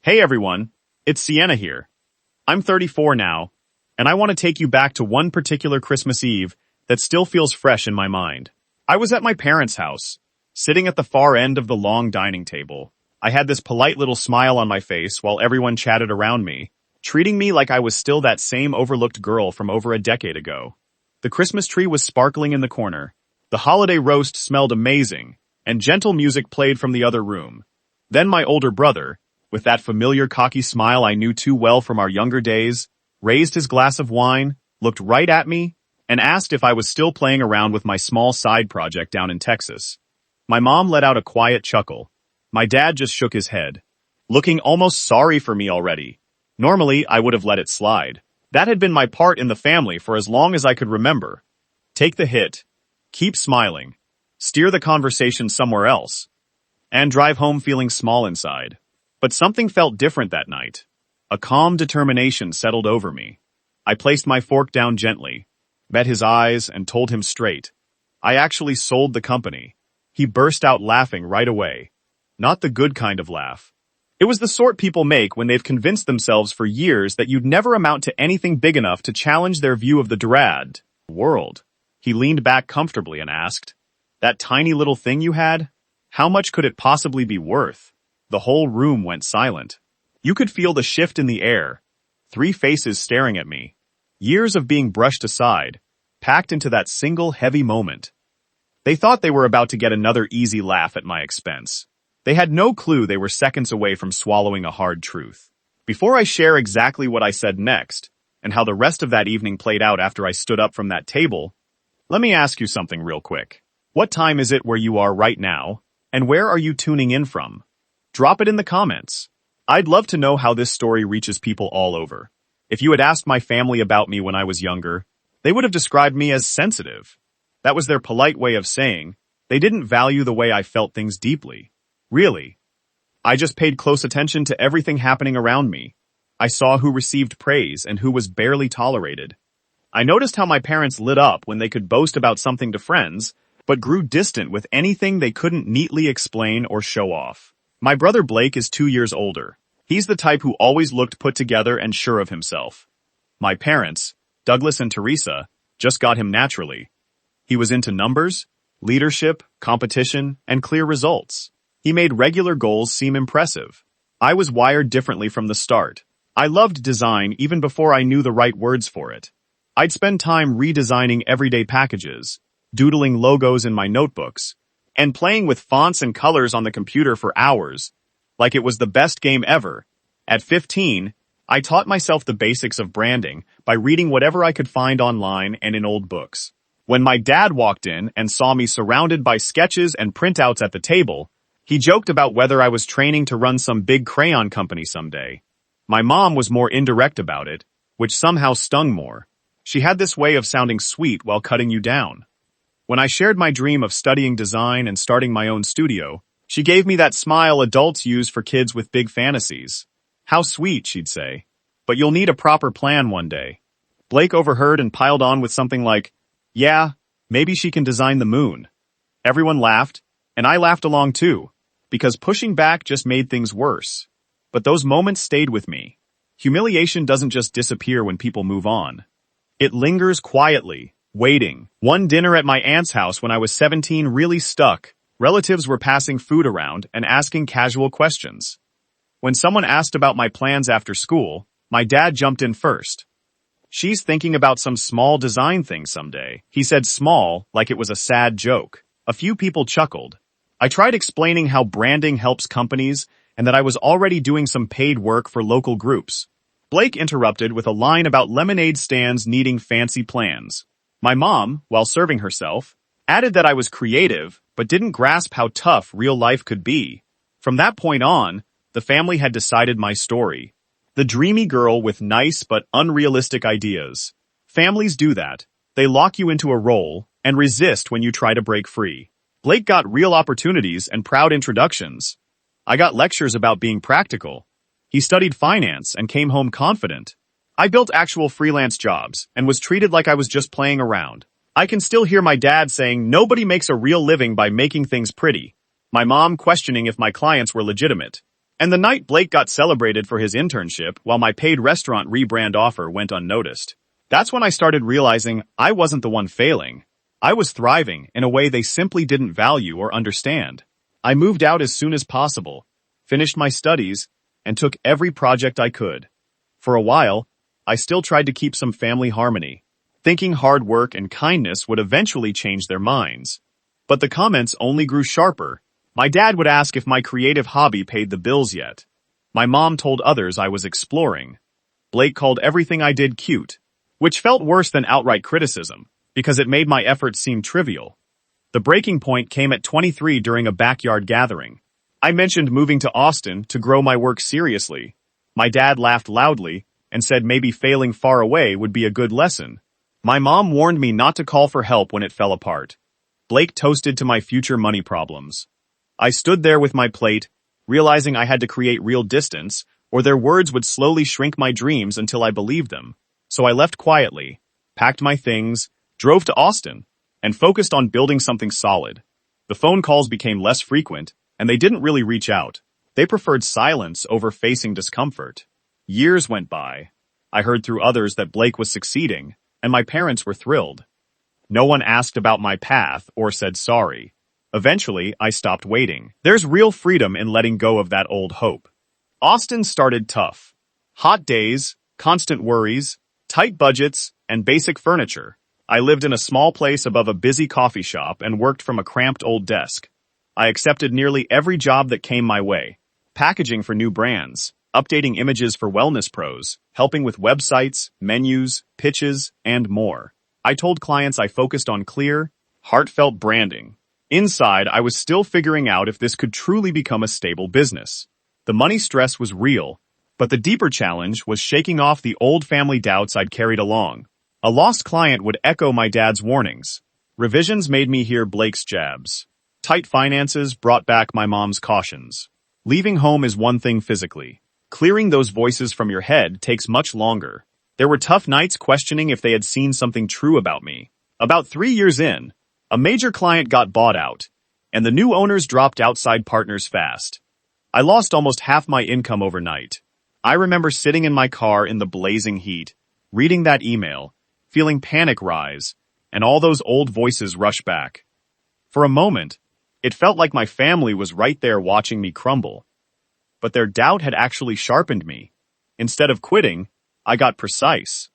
Hey everyone, it's Sienna here. I'm 34 now, and I want to take you back to one particular Christmas Eve that still feels fresh in my mind. I was at my parents' house, sitting at the far end of the long dining table. I had this polite little smile on my face while everyone chatted around me, treating me like I was still that same overlooked girl from over a decade ago. The Christmas tree was sparkling in the corner. The holiday roast smelled amazing, and gentle music played from the other room. Then my older brother, with that familiar cocky smile I knew too well from our younger days, raised his glass of wine, looked right at me, and asked if I was still playing around with my small side project down in Texas. My mom let out a quiet chuckle. My dad just shook his head, looking almost sorry for me already. Normally, I would have let it slide. That had been my part in the family for as long as I could remember. Take the hit, keep smiling, steer the conversation somewhere else, and drive home feeling small inside. But something felt different that night. A calm determination settled over me. I placed my fork down gently, met his eyes, and told him straight. I actually sold the company. He burst out laughing right away. Not the good kind of laugh. It was the sort people make when they've convinced themselves for years that you'd never amount to anything big enough to challenge their view of the dread world. He leaned back comfortably and asked, "That tiny little thing you had? How much could it possibly be worth?" The whole room went silent. You could feel the shift in the air. 3 faces staring at me. Years of being brushed aside, packed into that single heavy moment. They thought they were about to get another easy laugh at my expense. They had no clue they were seconds away from swallowing a hard truth. Before I share exactly what I said next, and how the rest of that evening played out after I stood up from that table, let me ask you something real quick. What time is it where you are right now, and where are you tuning in from? Drop it in the comments. I'd love to know how this story reaches people all over. If you had asked my family about me when I was younger, they would have described me as sensitive. That was their polite way of saying they didn't value the way I felt things deeply. Really. I just paid close attention to everything happening around me. I saw who received praise and who was barely tolerated. I noticed how my parents lit up when they could boast about something to friends, but grew distant with anything they couldn't neatly explain or show off. My brother Blake is 2 years older. He's the type who always looked put together and sure of himself. My parents, Douglas and Teresa, just got him naturally. He was into numbers, leadership, competition, and clear results. He made regular goals seem impressive. I was wired differently from the start. I loved design even before I knew the right words for it. I'd spend time redesigning everyday packages, doodling logos in my notebooks, and playing with fonts and colors on the computer for hours, like it was the best game ever. At 15, I taught myself the basics of branding by reading whatever I could find online and in old books. When my dad walked in and saw me surrounded by sketches and printouts at the table, he joked about whether I was training to run some big crayon company someday. My mom was more indirect about it, which somehow stung more. She had this way of sounding sweet while cutting you down. When I shared my dream of studying design and starting my own studio, she gave me that smile adults use for kids with big fantasies. "How sweet," she'd say. "But you'll need a proper plan one day." Blake overheard and piled on with something like, "Yeah, maybe she can design the moon." Everyone laughed, and I laughed along too, because pushing back just made things worse. But those moments stayed with me. Humiliation doesn't just disappear when people move on. It lingers quietly, waiting. One dinner at my aunt's house when I was 17 really stuck. Relatives were passing food around and asking casual questions. When someone asked about my plans after school, my dad jumped in first. "She's thinking about some small design thing someday." He said small like it was a sad joke. A few people chuckled. I tried explaining how branding helps companies and that I was already doing some paid work for local groups. Blake interrupted with a line about lemonade stands needing fancy plans. My mom, while serving herself, added that I was creative but didn't grasp how tough real life could be. From that point on, the family had decided my story. The dreamy girl with nice but unrealistic ideas. Families do that. They lock you into a role and resist when you try to break free. Blake got real opportunities and proud introductions. I got lectures about being practical. He studied finance and came home confident. I built actual freelance jobs and was treated like I was just playing around. I can still hear my dad saying nobody makes a real living by making things pretty. My mom questioning if my clients were legitimate. And the night Blake got celebrated for his internship while my paid restaurant rebrand offer went unnoticed. That's when I started realizing I wasn't the one failing. I was thriving in a way they simply didn't value or understand. I moved out as soon as possible, finished my studies, and took every project I could. For a while, I still tried to keep some family harmony, thinking hard work and kindness would eventually change their minds. But the comments only grew sharper. My dad would ask if my creative hobby paid the bills yet. My mom told others I was exploring. Blake called everything I did cute, which felt worse than outright criticism, because it made my efforts seem trivial. The breaking point came at 23 during a backyard gathering. I mentioned moving to Austin to grow my work seriously. My dad laughed loudly and said maybe failing far away would be a good lesson. My mom warned me not to call for help when it fell apart. Blake toasted to my future money problems. I stood there with my plate, realizing I had to create real distance, or their words would slowly shrink my dreams until I believed them. So I left quietly, packed my things, drove to Austin, and focused on building something solid. The phone calls became less frequent, and they didn't really reach out. They preferred silence over facing discomfort. Years went by. I heard through others that Blake was succeeding, and my parents were thrilled. No one asked about my path or said sorry. Eventually, I stopped waiting. There's real freedom in letting go of that old hope. Austin started tough. Hot days, constant worries, tight budgets, and basic furniture. I lived in a small place above a busy coffee shop and worked from a cramped old desk. I accepted nearly every job that came my way. Packaging for new brands, updating images for wellness pros, helping with websites, menus, pitches, and more. I told clients I focused on clear, heartfelt branding. Inside, I was still figuring out if this could truly become a stable business. The money stress was real, but the deeper challenge was shaking off the old family doubts I'd carried along. A lost client would echo my dad's warnings. Revisions made me hear Blake's jabs. Tight finances brought back my mom's cautions. Leaving home is one thing physically. Clearing those voices from your head takes much longer. There were tough nights questioning if they had seen something true about me. About 3 years in, a major client got bought out, and the new owners dropped outside partners fast. I lost almost half my income overnight. I remember sitting in my car in the blazing heat, reading that email, feeling panic rise, and all those old voices rush back. For a moment, it felt like my family was right there watching me crumble. But their doubt had actually sharpened me. Instead of quitting, I got precise.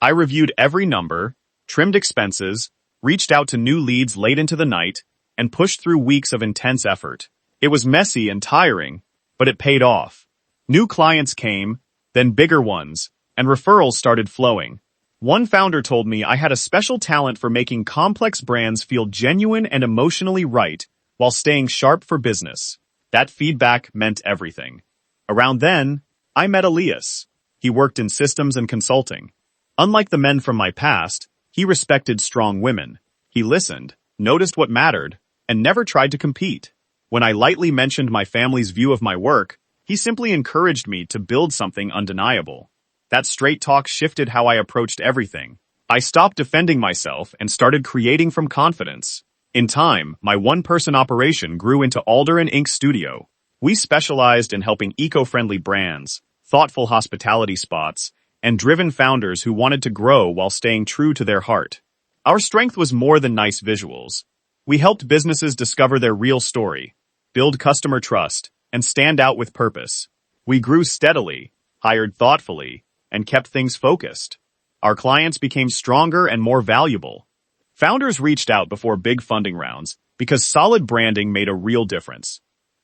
I reviewed every number, trimmed expenses, reached out to new leads late into the night, and pushed through weeks of intense effort. It was messy and tiring, but it paid off. New clients came, then bigger ones, and referrals started flowing. One founder told me I had a special talent for making complex brands feel genuine and emotionally right while staying sharp for business. That feedback meant everything. Around then, I met Elias. He worked in systems and consulting. Unlike the men from my past, he respected strong women. He listened, noticed what mattered, and never tried to compete. When I lightly mentioned my family's view of my work, he simply encouraged me to build something undeniable. That straight talk shifted how I approached everything. I stopped defending myself and started creating from confidence. In time, my one-person operation grew into Alder and Ink Studio. We specialized in helping eco-friendly brands, thoughtful hospitality spots, and driven founders who wanted to grow while staying true to their heart. Our strength was more than nice visuals. We helped businesses discover their real story, build customer trust, and stand out with purpose. We grew steadily, hired thoughtfully, and kept things focused. Our clients became stronger and more valuable. Founders reached out before big funding rounds because solid branding made a real difference.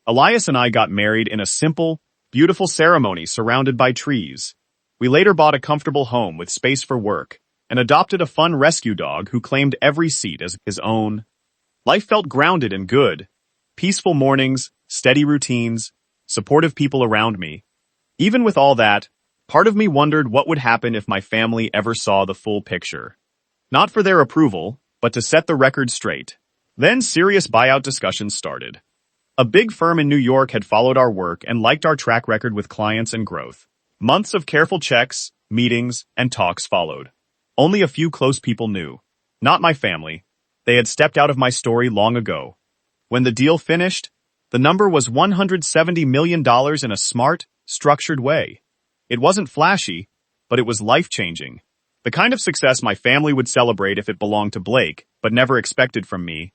Elias and I got married in a simple, beautiful ceremony surrounded by trees. We later bought a comfortable home with space for work and adopted a fun rescue dog who claimed every seat as his own. Life felt grounded and good. Peaceful mornings, steady routines, supportive people around me. Even with all that, part of me wondered what would happen if my family ever saw the full picture. Not for their approval, but to set the record straight. Then serious buyout discussions started. A big firm in New York had followed our work and liked our track record with clients and growth. Months of careful checks, meetings, and talks followed. Only a few close people knew. Not my family. They had stepped out of my story long ago. When the deal finished, The number was $170 million in a smart, structured way. It wasn't flashy, but it was life-changing. The kind of success my family would celebrate if it belonged to Blake, but never expected from me.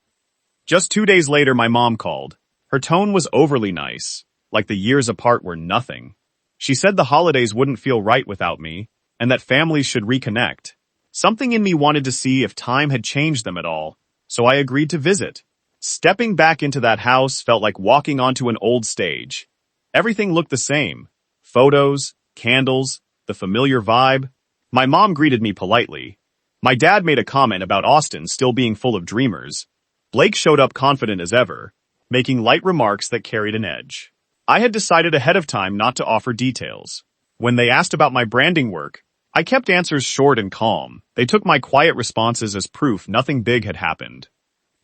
Just 2 days later, my mom called. Her tone was overly nice, like the years apart were nothing. She said the holidays wouldn't feel right without me, and that families should reconnect. Something in me wanted to see if time had changed them at all, so I agreed to visit. Stepping back into that house felt like walking onto an old stage. Everything looked the same. Photos, candles, the familiar vibe. My mom greeted me politely. My dad made a comment about Austin still being full of dreamers. Blake showed up confident as ever, making light remarks that carried an edge. I had decided ahead of time not to offer details. When they asked about my branding work, I kept answers short and calm. They took my quiet responses as proof nothing big had happened.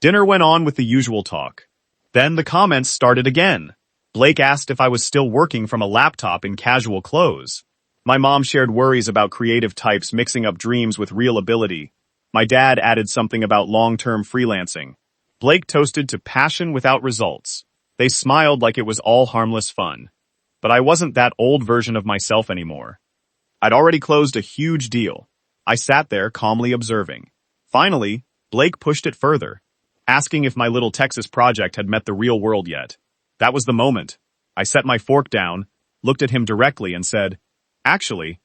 Dinner went on with the usual talk. Then the comments started again. Blake asked if I was still working from a laptop in casual clothes. My mom shared worries about creative types mixing up dreams with real ability. My dad added something about long-term freelancing. Blake toasted to passion without results. They smiled like it was all harmless fun. But I wasn't that old version of myself anymore. I'd already closed a huge deal. I sat there calmly observing. Finally, Blake pushed it further, asking if my little Texas project had met the real world yet. That was the moment. I set my fork down, looked at him directly and said, "Actually,